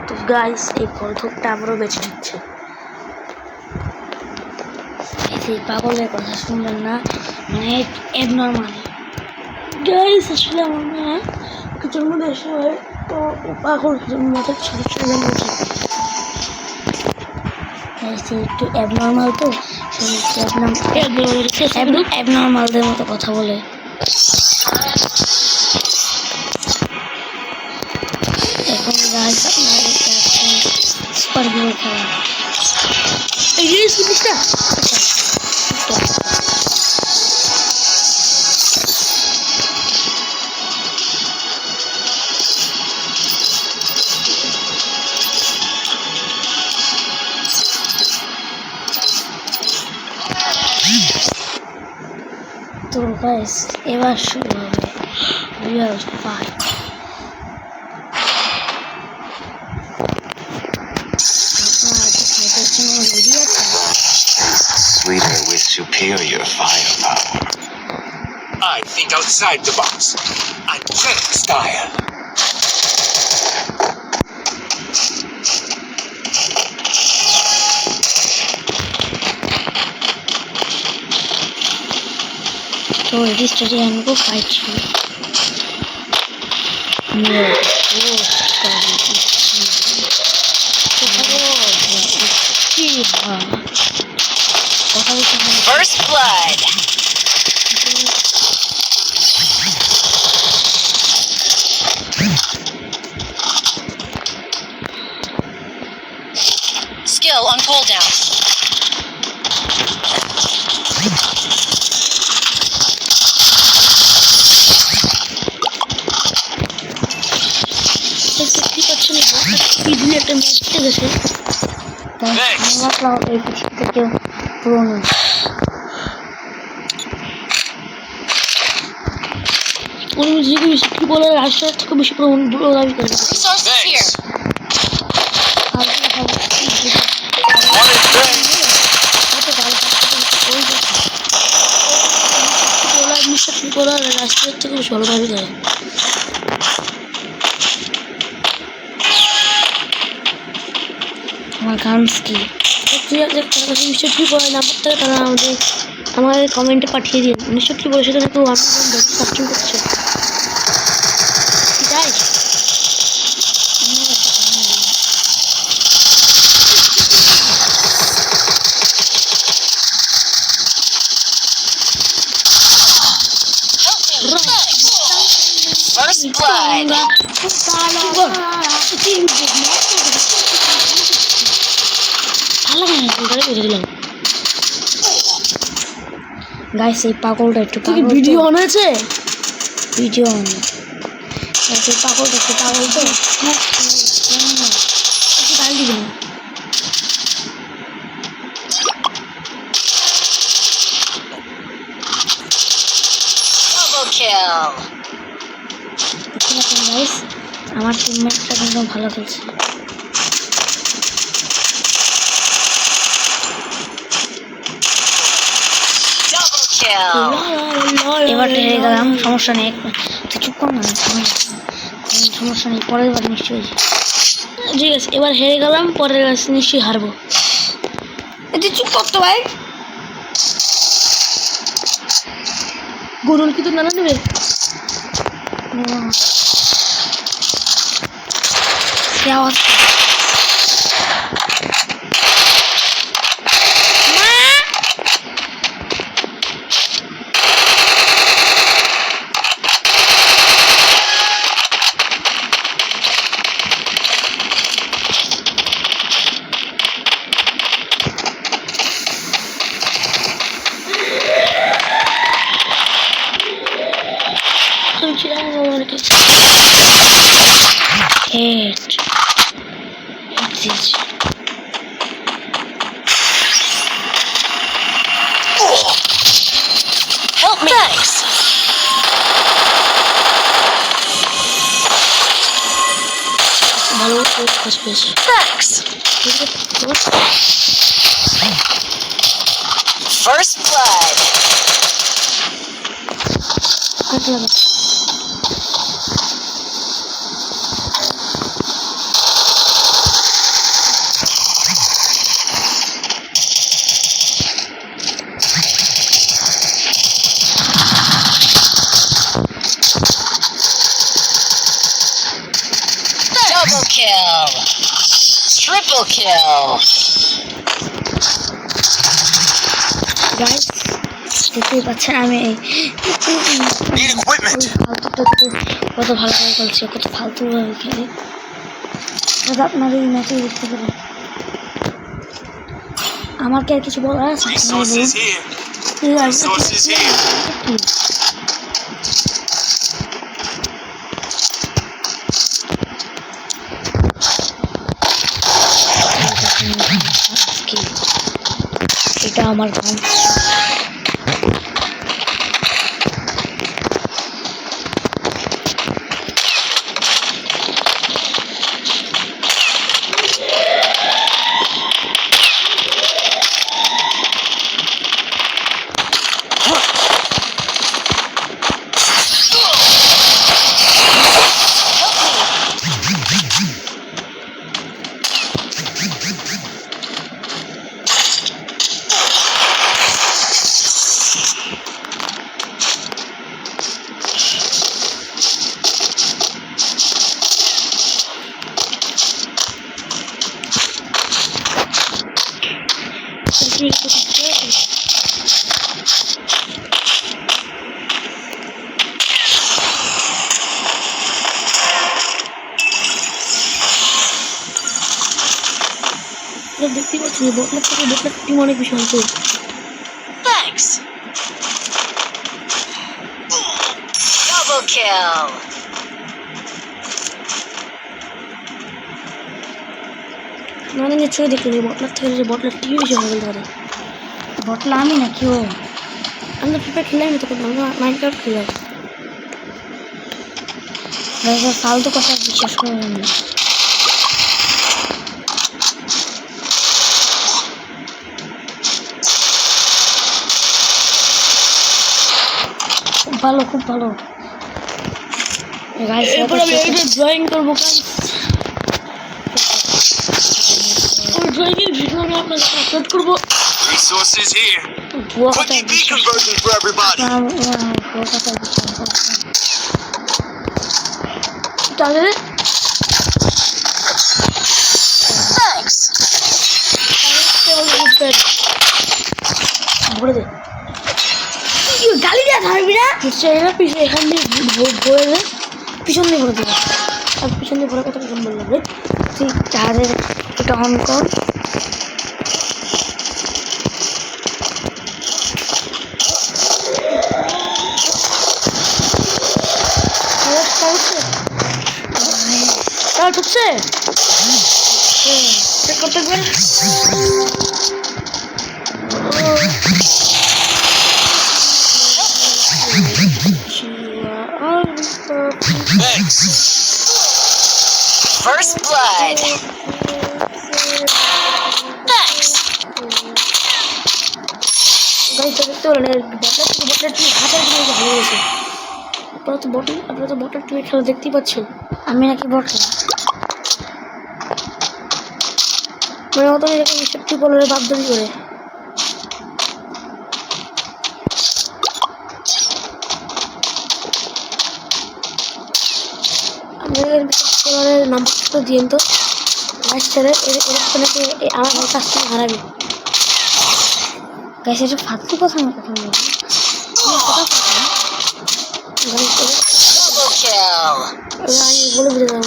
তো গাইস এই বন্ধকটা আমারও বেঁচে দিচ্ছে। সেই পাগলের কথা শুনবেন না, মানে অ্যাবনর্মাল গাইস। আসলে আমার না কিছুর মধ্যে এসে হয় তো পাগল মাথার সমস্যা একটু অ্যাবনর্মাল, তো অ্যাবনর্মালদের মতো কথা বলে। এখন গাইস আপনাদের কাছে সুপার হিরো খেলা এই জিনিসটা তো গাইস এবার শুরু হবে real fight. Sweeter with superior firepower. I think outside the box. Angelic style. तो स्टेडियम को फाइट शुरू First blood. Skill on cooldown. রাষ্ট্রের থেকে বেশি ভালো দাবি করে। আমার গানস কি নিশ্চয় কি বলে নাম্বারটা তারা আমাদের কমেন্টে পাঠিয়ে দিন। নিশ্চয় কি বলে সেটা কেউ সাবস্ক্রাইব করছে তাই First blood. গাইস এই পাগলটা একটু পাগল। ভিডিও অন আছে, ভিডিও অন। এই পাগলটা একটু পাগল তো একটু গাল দিবেন। Double kill. গাইস আমার টিমমেটটা কিন্তু ভালো খেলছে। এবার হেরে গেলাম, সমস্যা নেই, তুই চুপ কর না, সমস্যা নেই, পরের বার নিশ্চয়ই ঠিক আছে। এবার হেরে গেলাম, পরের বার নিশ্চয়ই হারবো। তুই চুপ করতো ভাই, গরুর কি তো নানা নেবে আওয়াজ Help me. Thanks. Thanks. First blood. কাট লাগা Double kill. Triple kill. Guys দেখতেই পাচ্ছেন আমি এই Need equipment. ফালতুটা কত ভালো করে খেলছে কত ফালতু ভাবে খেলে আপনার এই ম্যাচে দেখতে পারেন আমার কি আর কিছু বলার আছে Resources here. Resources here. এটা আমার গান দেখতে পাচ্ছি বটলের থেকে বটলের টিম অনেক বেশি অল্প Thanks. Double kill. মানে নিশ্চয়ই দেখলি বটলের থেকে যে বটলের টিম বেশি ভালো খেলতে পারে বটলা আমি না কেউ আমি তো ফিফা খেলাই না তখন আমরা মাইনক্রাফট খেলাই ফালতু কথা বিশ্বাস করবেন না ভালো খুব ভালো গাইস এরপর আমি এটা ড্রয়িং করব গাইস ওই ড্রয়িং এর ভিডিও আমি আপনাদের আপলোড করব Resources here. বুয়া Quick কথা EV conversion for everybody. বুয়া কথা তাহলে Thanks. ভরে দে গালি দেওয়া থাকবি না পিছনে পিছনে এখান দিয়ে ভরে দে পিছন দিয়ে ভরে দেবে আর পিছন দিয়ে ভরে কত কম বললাম রে তুই চার্জের এটা অন কর ঢুকছে চেক করতে পারে Thanks. First blood. Thanks. গাড়িটা দেখতে পারেন বটলের টিম হাতের দিকে ভালো গেছে আপনারা তো বটলের টিমের খেলা দেখতেই পাচ্ছেন আমি নাকি বটল মানে মতন এরকম সেফটি বলের বাধ্যই করে আপনাদের নাম্বারটা দিন তো লাইক ছেড়ে আমার কাছ থেকে হারাবি গাইস এটা ফালতু কথা না কথা বলবো Double kill. আমি বলে দিলাম